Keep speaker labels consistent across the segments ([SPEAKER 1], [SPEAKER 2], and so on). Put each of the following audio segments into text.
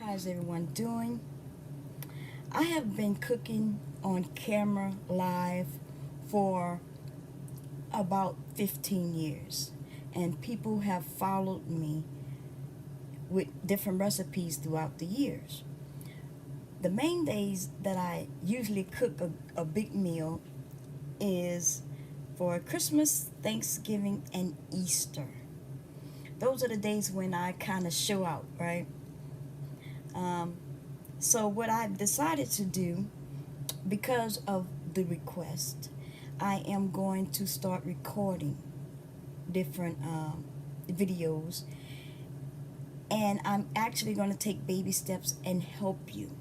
[SPEAKER 1] How's everyone doing? I have been cooking on camera live for about 15 years, and people have followed me with different recipes throughout the years. The main days that I usually cook a big meal is for Christmas, Thanksgiving, and Easter. Those are the days when I kind of show out, right? So what I've decided to do, because of the request, I am going to start recording different videos, and I'm actually going to take baby steps and help you.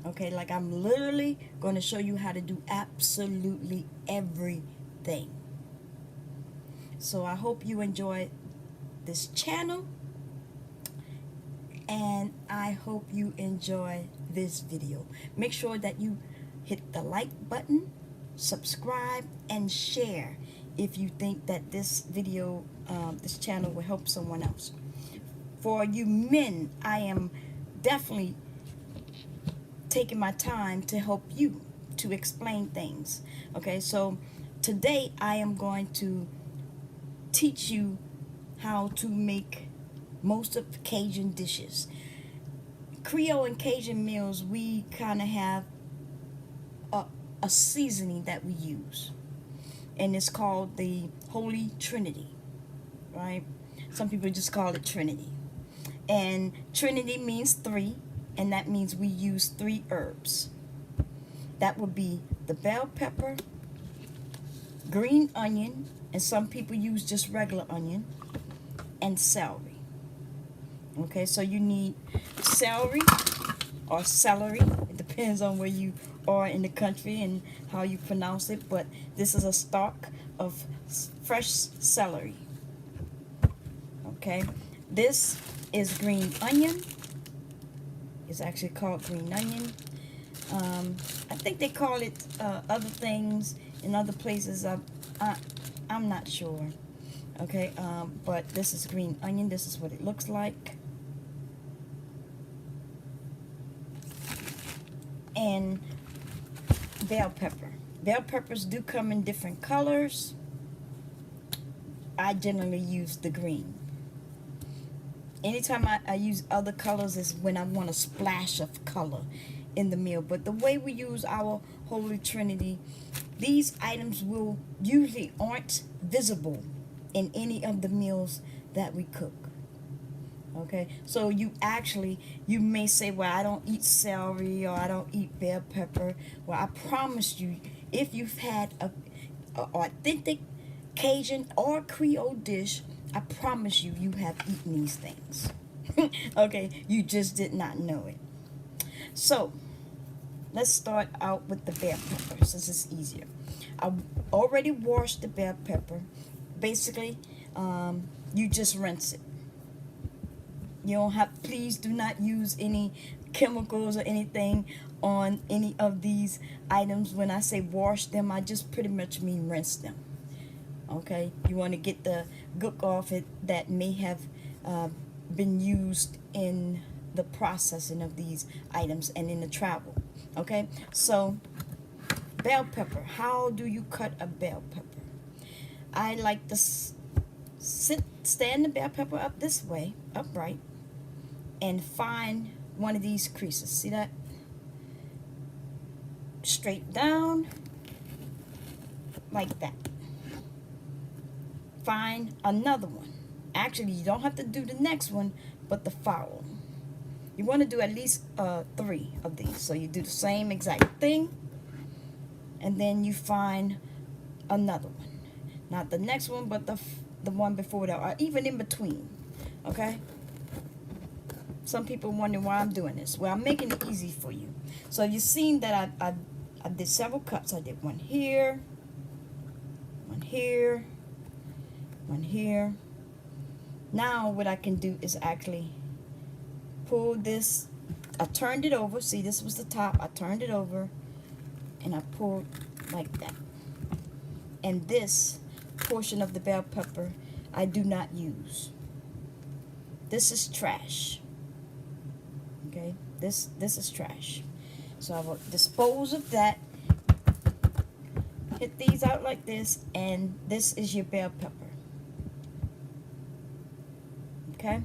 [SPEAKER 1] Okay, like I'm literally going to show you how to do absolutely everything. So I hope you enjoy this channel, and I hope you enjoy this video. Make sure that you hit the like button, subscribe, and share if you think that this video, this channel will help someone else. For you men, I am definitely taking my time to help you, to explain things. Okay, so today I am going to teach you how to make most of Cajun dishes. Creole and Cajun meals, we kind of have a seasoning that we use, and it's called the Holy Trinity, right? Some people just call it Trinity. And Trinity means three, and that means we use 3 herbs. That would be the bell pepper, green onion, and some people use just regular onion, and celery. Okay, so you need celery or celery. It depends on where you are in the country and how you pronounce it, but this is a stalk of fresh celery. Okay, this is green onion. It's actually called green onion. I think they call it other things in other places. I'm not sure. Okay, but this is green onion. This is what it looks like. And bell pepper. Bell peppers do come in different colors. I generally use the green. Anytime I use other colors is when I want a splash of color in the meal. But the way we use our Holy Trinity, these items will usually aren't visible in any of the meals that we cook. Okay, so you may say, well, I don't eat celery, or I don't eat bell pepper. Well, I promise you, if you've had a authentic Cajun or Creole dish, I promise you, you have eaten these things. Okay, you just did not know it. So let's start out with the bell pepper, since it's easier. I already washed the bell pepper. Basically, you just rinse it. You don't have, please do not use any chemicals or anything on any of these items. When I say wash them, I just pretty much mean rinse them. Okay, you want to get the gook off it that may have been used in the processing of these items and in the travel. Okay, so bell pepper. How do you cut a bell pepper? I like to stand the bell pepper up this way, upright, and find one of these creases. See that? Straight down, like that. Find another one. Actually, you don't have to do the next one, but the follow. You want to do at least 3 of these. So you do the same exact thing, and then you find another one. Not the next one, but the one before that, or even in between. Okay? Some people wonder why I'm doing this. Well, I'm making it easy for you. So you've seen that I did several cuts. I did one here, one here, one here. Now what I can do is actually pull this. I turned it over. See, this was the top. I turned it over, and I pulled like that. And this portion of the bell pepper I do not use. This is trash. Okay, this is trash. So I will dispose of that. Hit these out like this, and this is your bell pepper. Okay,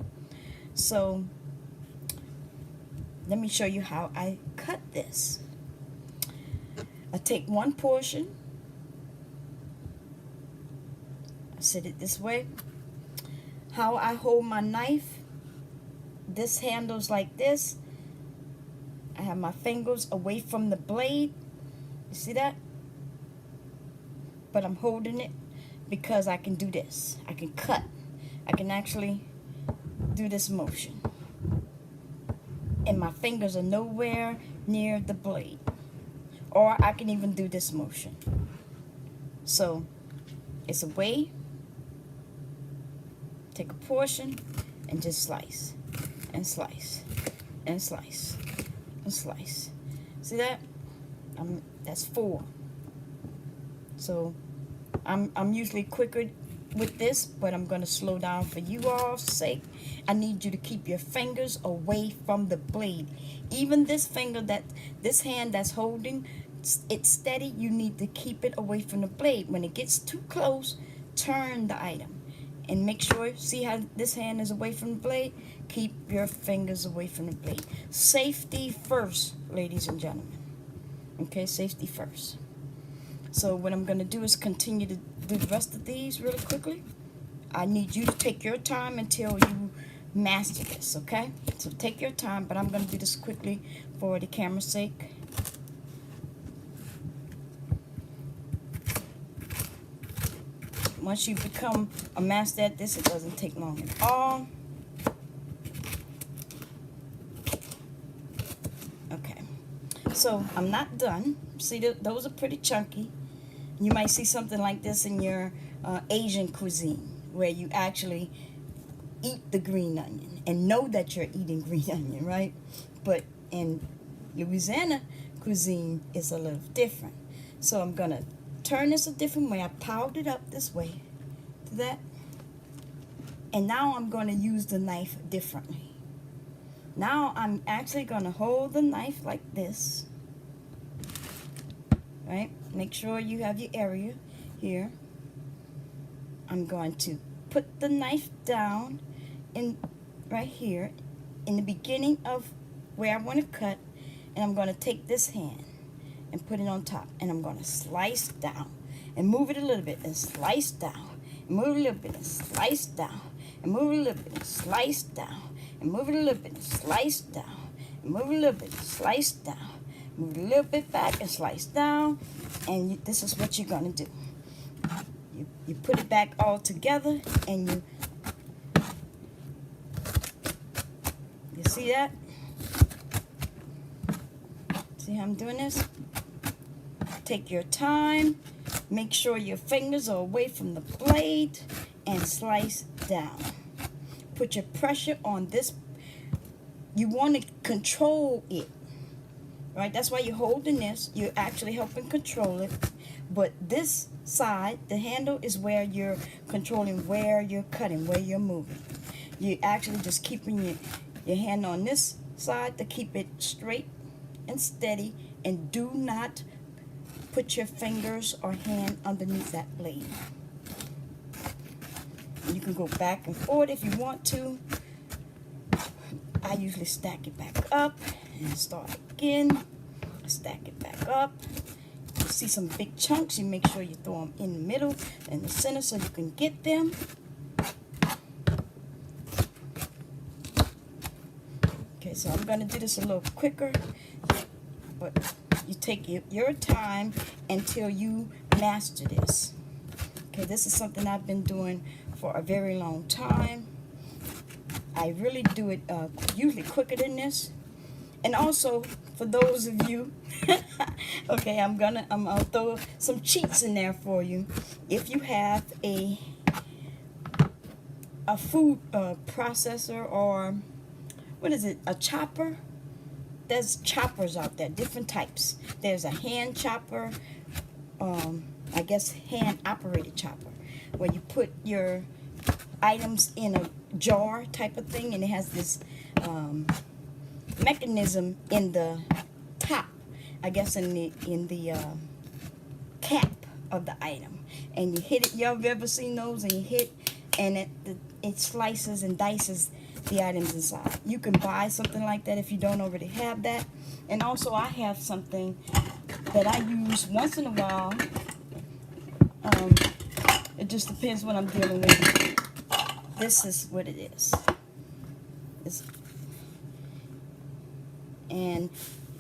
[SPEAKER 1] so let me show you how I cut this. I take one portion, I set it this way. How I hold my knife, this handles like this. I have my fingers away from the blade. You see that? But I'm holding it because I can do this. I can cut. I can actually do this motion. And my fingers are nowhere near the blade. Or I can even do this motion. So it's a way. Take a portion and just slice and slice and slice and slice. See that? That's 4. So I'm usually quicker with this, but I'm going to slow down for you all's sake. I need you to keep your fingers away from the blade. Even this finger, this hand that's holding it steady, you need to keep it away from the blade. When it gets too close, turn the item. And make sure, see how this hand is away from the blade? Keep your fingers away from the blade. Safety first, ladies and gentlemen. Okay, safety first. So what I'm going to do is continue to do the rest of these really quickly. I need you to take your time until you master this, okay? So take your time, but I'm going to do this quickly for the camera's sake. Once you become a master at this, it doesn't take long at all. Okay, so I'm not done. See, those are pretty chunky. You might see something like this in your Asian cuisine, where you actually eat the green onion and know that you're eating green onion, right? But in Louisiana cuisine, it's a little different. So I'm going to turn this a different way. I piled it up this way to that. And now I'm going to use the knife differently. Now I'm actually going to hold the knife like this. Right? Make sure you have your area here. I'm going to put the knife down in right here in the beginning of where I want to cut, and I'm going to take this hand and put it on top, and I'm going to slice down and move it a little bit and slice down and move it a little bit and slice down and move it a little bit and slice down and move it a little bit and slice down and move it a little bit and slice down, move it a little bit back and slice down. And this is what you're going to do. You put it back all together, and you see that? See how I'm doing this? Take your time. Make sure your fingers are away from the blade and slice down. Put your pressure on this. You want to control it, right? That's why you're holding this. You're actually helping control it. But this side, the handle, is where you're controlling where you're cutting, where you're moving. You're actually just keeping your hand on this side to keep it straight and steady, and do not put your fingers or hand underneath that blade. And you can go back and forth if you want to. I usually stack it back up and start again. Stack it back up. You see some big chunks, you make sure you throw them in the middle and the center so you can get them. Okay, so I'm going to do this a little quicker, but you take your time until you master this. Okay, this is something I've been doing for a very long time. I really do it usually quicker than this. And also, for those of you, okay, I'm gonna throw some cheats in there for you. If you have a food processor, or what is it, a chopper? There's choppers out there, different types. There's a hand chopper, I guess hand operated chopper, where you put your items in a jar type of thing, and it has this mechanism in the top, I guess in the cap of the item, and you hit it. Y'all have ever seen those? And you hit, and it slices and dices the items inside. You can buy something like that if you don't already have that. And also, I have something that I use once in a while. It just depends what I'm dealing with. This is what it is. And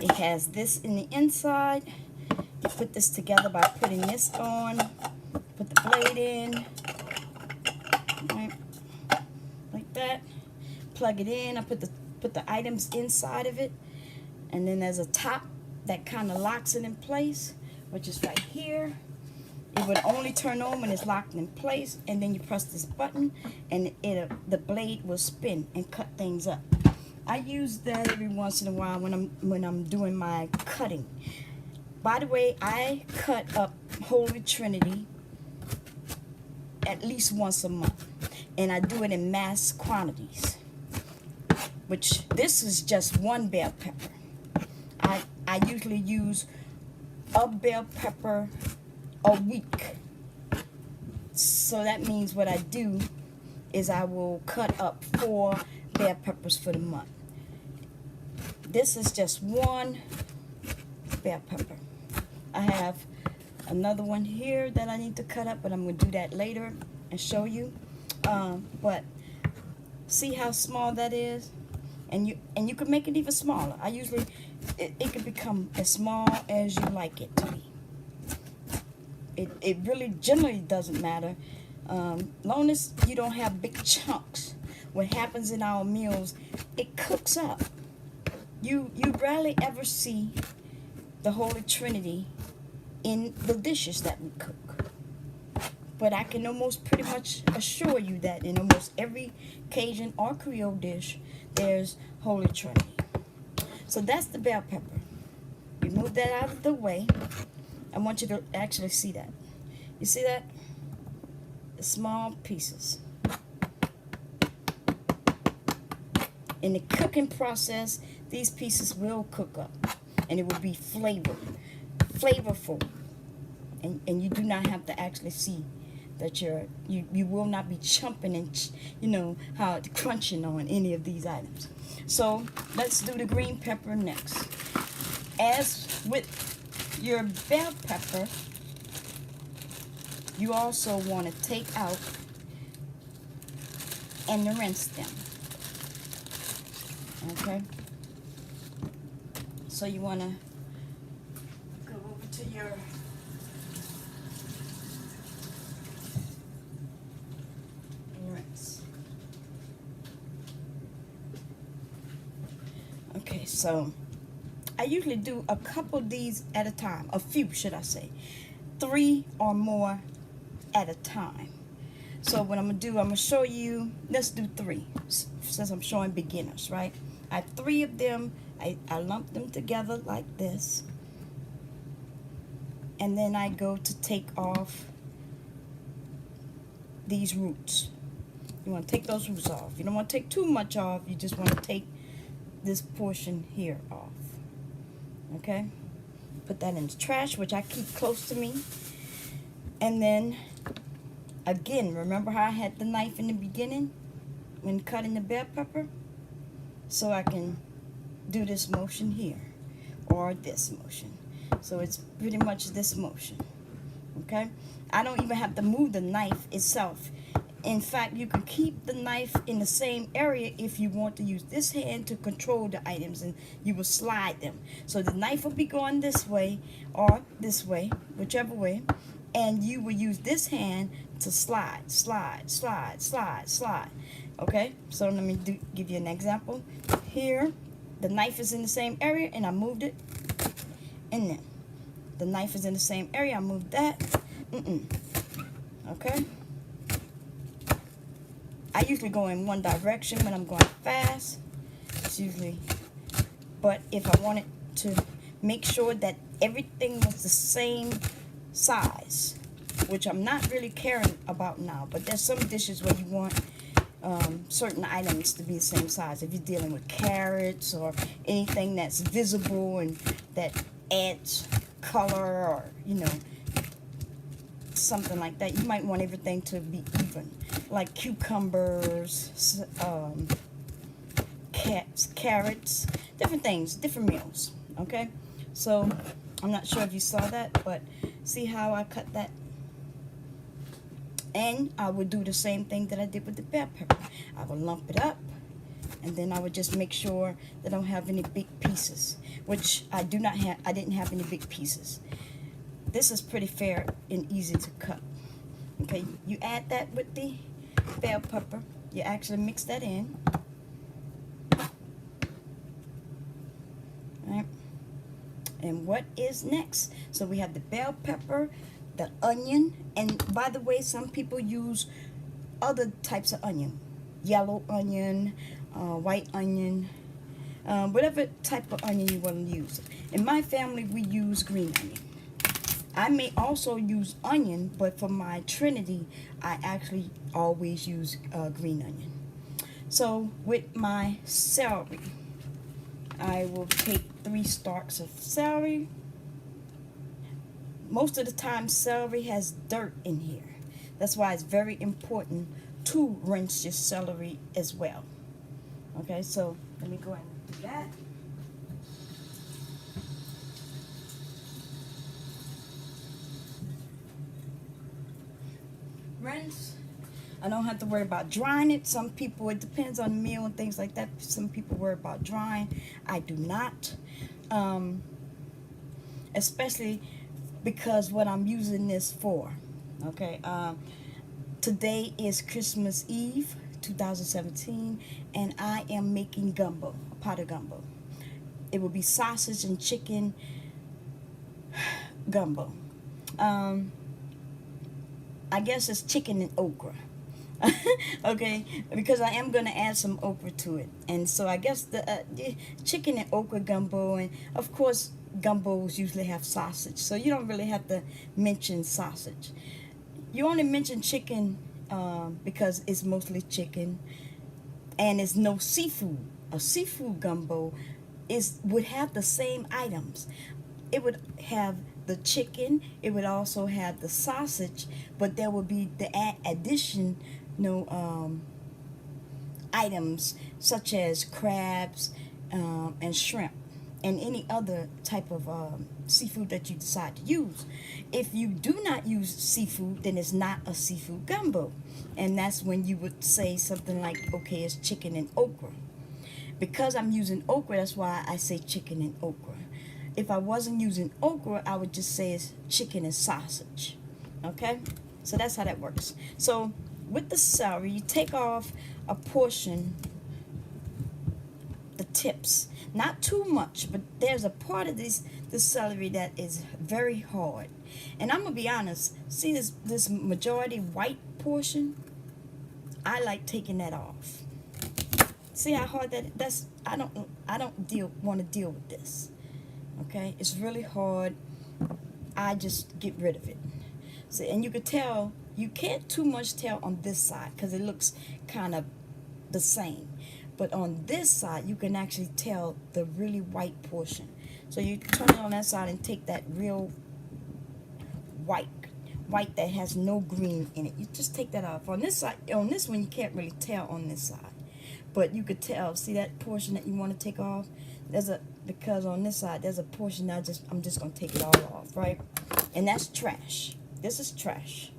[SPEAKER 1] it has this in the inside. You put this together by putting this on. Put the blade in. Right, like that. Plug it in. I put the items inside of it. And then there's a top that kind of locks it in place, which is right here. It would only turn on when it's locked in place, and then you press this button, and the blade will spin and cut things up. I use that every once in a while when I'm doing my cutting. By the way, I cut up Holy Trinity at least once a month, and I do it in mass quantities. Which this is just one bell pepper. I usually use a bell pepper a week. So that means what I do is I will cut up 4 bell peppers for the month. This is just one bell pepper. I have another one here that I need to cut up, but I'm going to do that later and show you. But see how small that is? And you can make it even smaller. I usually, it can become as small as you like it to be. It really generally doesn't matter. Long as you don't have big chunks. What happens in our meals, it cooks up. You rarely ever see the Holy Trinity in the dishes that we cook. But I can almost pretty much assure you that in almost every Cajun or Creole dish, there's Holy Trinity. So that's the bell pepper. You move that out of the way. I want you to actually see that. You see that? The small pieces. In the cooking process, these pieces will cook up, and it will be flavorful. And you do not have to actually see that you will not be chumping and how it's crunching on any of these items. So let's do the green pepper next. As with your bell pepper, you also want to take out and rinse them. Okay? So you want to go over to your rinse. Okay, so I usually do a couple of these at a time. A few, should I say. 3 or more at a time. So what I'm going to do, I'm going to show you, let's do 3, since I'm showing beginners, right? I have 3 of them. I lump them together like this. And then I go to take off these roots. You want to take those roots off. You don't want to take too much off. You just want to take this portion here off. Okay? Put that in the trash, which I keep close to me. And then, again, remember how I had the knife in the beginning when cutting the bell pepper? So I can do this motion here, or this motion. So it's pretty much this motion. Okay? I don't even have to move the knife itself. In fact, you can keep the knife in the same area if you want to use this hand to control the items, and you will slide them. So the knife will be going this way or this way, whichever way, and you will use this hand to slide. Okay? So let me give you an example. Here, the knife is in the same area, and I moved it, and then the knife is in the same area, I moved that. Okay? I usually go in one direction when I'm going fast. It's usually, but if I wanted to make sure that everything was the same size, which I'm not really caring about now, but there's some dishes where you want certain items to be the same size. If you're dealing with carrots or anything that's visible and that adds color, or something like that, you might want everything to be even, like cucumbers, carrots, different things, different meals. Okay, so I'm not sure if you saw that, but see how I cut that. And I would do the same thing that I did with the bell pepper. I would lump it up, and then I would just make sure that I don't have any big pieces, which I do not have. I didn't have any big pieces. This is pretty fair and easy to cut. Okay, you add that with the bell pepper. You actually mix that in. All right. And what is next? So we have the bell pepper, the onion, and by the way, some people use other types of onion, yellow onion, white onion, whatever type of onion you want to use. In my family, we use green onion. I may also use onion, but for my Trinity, I actually always use green onion. So with my celery, I will take 3 stalks of celery. Most of the time, celery has dirt in here. That's why it's very important to rinse your celery as well. Okay, so let me go ahead and do that. Rinse. I don't have to worry about drying it. Some people, it depends on the meal and things like that. Some people worry about drying. I do not. Especially because what I'm using this for. Okay. Today is Christmas Eve 2017, and I am making gumbo, a pot of gumbo. It will be sausage and chicken gumbo. I guess it's chicken and okra. Okay, because I am going to add some okra to it. And so I guess the chicken and okra gumbo, and of course gumbos usually have sausage, so you don't really have to mention sausage. You only mention chicken because it's mostly chicken, and it's no seafood. A seafood gumbo would have the same items. It would have the chicken, it would also have the sausage, but there would be the addition items such as crabs and shrimp and any other type of seafood that you decide to use. If you do not use seafood, then it's not a seafood gumbo, and that's when you would say something like, okay, it's chicken and okra. Because I'm using okra, that's why I say chicken and okra. If I wasn't using okra, I would just say it's chicken and sausage. Okay, so that's how that works. So with the celery, you take off a portion, the tips, not too much, but there's a part of this celery that is very hard, and I'm gonna be honest. See this majority white portion, I like taking that off. See how hard that's. I don't want to deal with this. Okay, it's really hard. I just get rid of it. So, and you could tell, you can't too much tell on this side because it looks kind of the same. But on this side, you can actually tell the really white portion. So you turn it on that side and take that real white that has no green in it. You just take that off. On this side, on this one, you can't really tell on this side. But you could tell, see that portion that you want to take off? Because on this side, there's a portion I'm just going to take it all off, right? And that's trash. This is trash.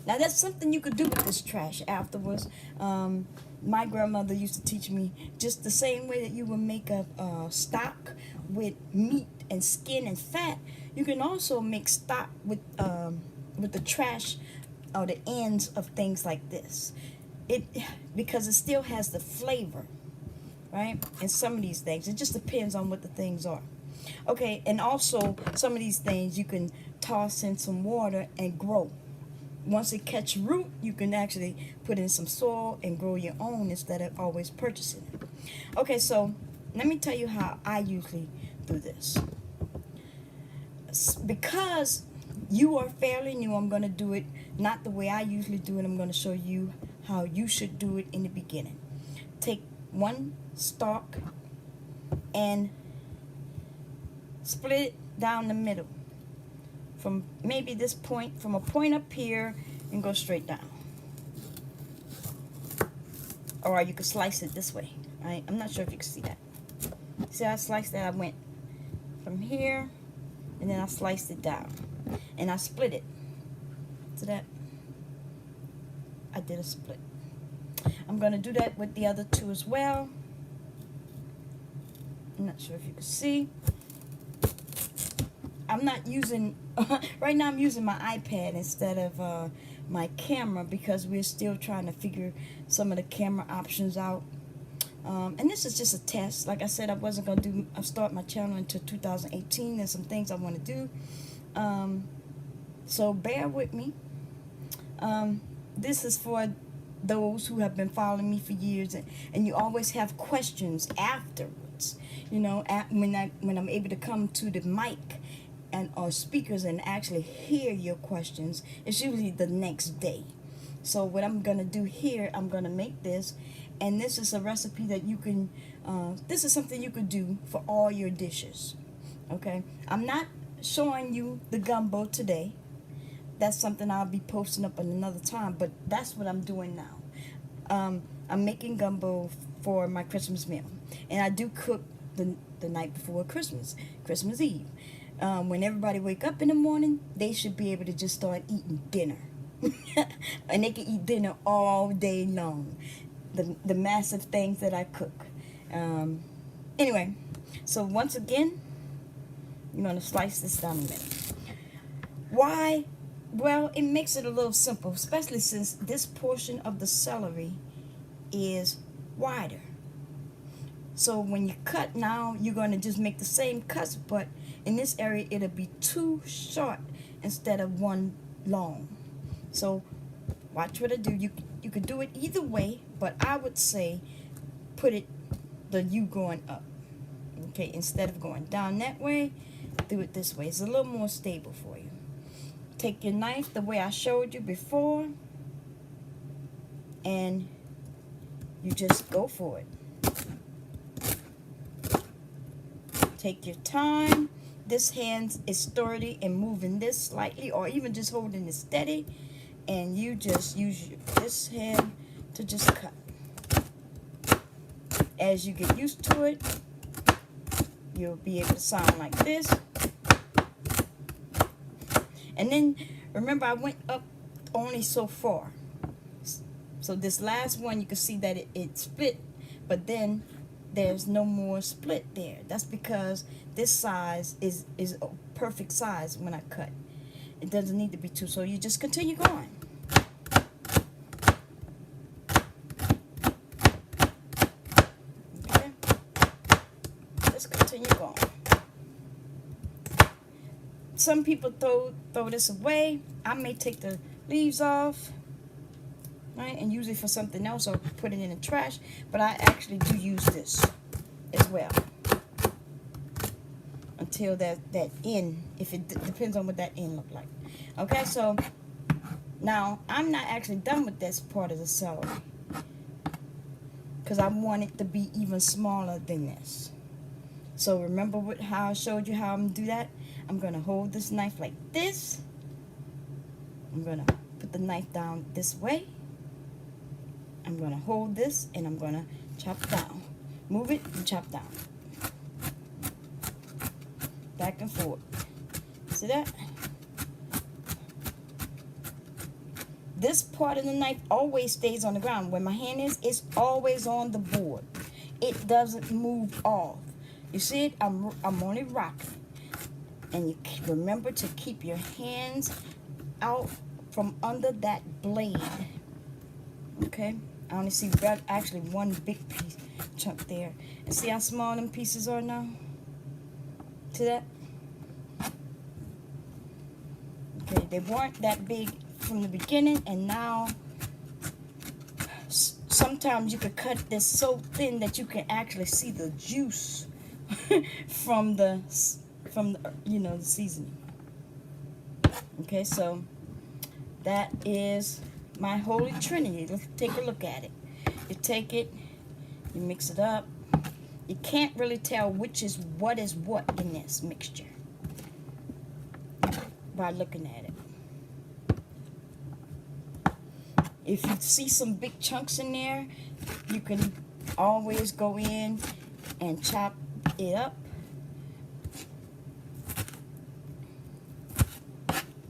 [SPEAKER 1] Now, that's something you could do with this trash afterwards. My grandmother used to teach me just the same way that you would make a stock with meat and skin and fat. You can also make stock with the trash or the ends of things like this. Because it still has the flavor, right? And some of these things, it just depends on what the things are. Okay, and also some of these things you can toss in some water and grow. Once it catch root, you can actually put in some soil and grow your own instead of always purchasing it. Okay, so let me tell you how I usually do this. Because you are fairly new. I'm going to do it not the way I usually do it. I'm going to show you how you should do it in the beginning. Take one stalk and split it down the middle. From maybe this point, from a point up here, and go straight down. Or you could slice it this way. I'm not sure if you can see that. See how I sliced that? I went from here, and then I sliced it down. And I split it. So that I did a split. I'm going to do that with the other two as well. I'm not sure if you can see. I'm not using, right now I'm using my iPad instead of my camera because we're still trying to figure some of the camera options out. And this is just a test. Like I said, I wasn't going to start my channel until 2018. There's some things I want to do. So bear with me. This is for those who have been following me for years, and you always have questions afterwards. You know, when I'm able to come to the mic or speakers and actually hear your questions, it's usually the next day. So what I'm gonna do here, I'm gonna make this, and this is a recipe that you can. This is something you could do for all your dishes. Okay, I'm not showing you the gumbo today. That's something I'll be posting up at another time, but that's what I'm doing now. I'm making gumbo for my Christmas meal, and I do cook the night before Christmas Eve. When everybody wake up in the morning, they should be able to just start eating dinner. And they can eat dinner all day long. The massive things that I cook. Anyway, so once again, you're going to slice this down a minute. Why? Well, it makes it a little simple, especially since this portion of the celery is wider. So when you cut now, you're going to just make the same cuts, but in this area, it'll be 2 short instead of 1 long. So watch what I do. You could do it either way, but I would say put it the U going up. Okay, instead of going down that way, do it this way. It's a little more stable for you. Take your knife the way I showed you before, and you just go for it. Take your time. This hand is sturdy and moving this slightly, or even just holding it steady, and you just use this hand to just cut. As you get used to it, you'll be able to sound like this. And then remember, I went up only so far. So this last one, you can see that it split, but then there's no more split there. That's because this size is a perfect size when I cut. It doesn't need to be 2, so you just continue going. Okay, just continue going. Some people throw this away. I may take the leaves off, right, and use it for something else, or put it in the trash. But I actually do use this as well until that end, if it depends on what that end look like. Okay, so now I'm not actually done with this part of the celery because I want it to be even smaller than this. So remember how I showed you how I'm gonna do that? I'm gonna hold this knife like this. I'm gonna put the knife down this way. I'm gonna hold this and I'm gonna chop down. Move it and chop down. Back and forth. See that? This part of the knife always stays on the ground. Where my hand is, it's always on the board. It doesn't move off. You see it? I'm only rocking. And you remember to keep your hands out from under that blade. Okay? I only see actually one big piece chunk there. And see how small them pieces are now? See that? Okay, they weren't that big from the beginning, and now sometimes you could cut this so thin that you can actually see the juice from the the seasoning. Okay, so that is my Holy Trinity. Let's take a look at it. You take it, you mix it up. You can't really tell which is what in this mixture by looking at it. If you see some big chunks in there, you can always go in and chop it up.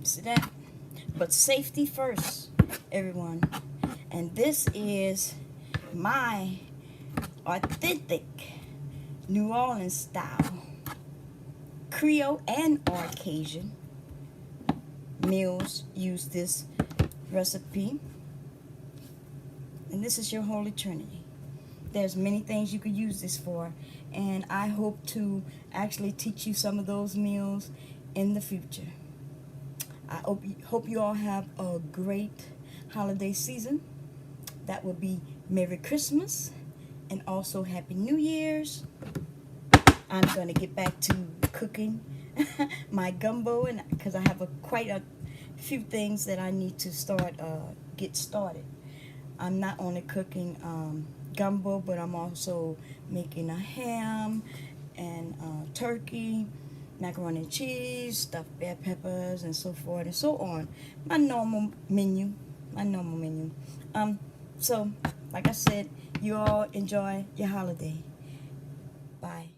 [SPEAKER 1] See that? But safety first, everyone. And this is my authentic New Orleans style Creole and or Cajun meals use this recipe. And this is your Holy Trinity. There's many things you could use this for, and I hope to actually teach you some of those meals in the future. I hope you all have a great holiday season. That would be Merry Christmas and also Happy New Year's. I'm going to get back to cooking my gumbo, and because I have quite a few things that I need to get started. I'm not only cooking gumbo, but I'm also making a ham and turkey, macaroni and cheese, stuffed bell peppers, and so forth and so on. My normal menu. So, like I said, you all enjoy your holiday. Bye.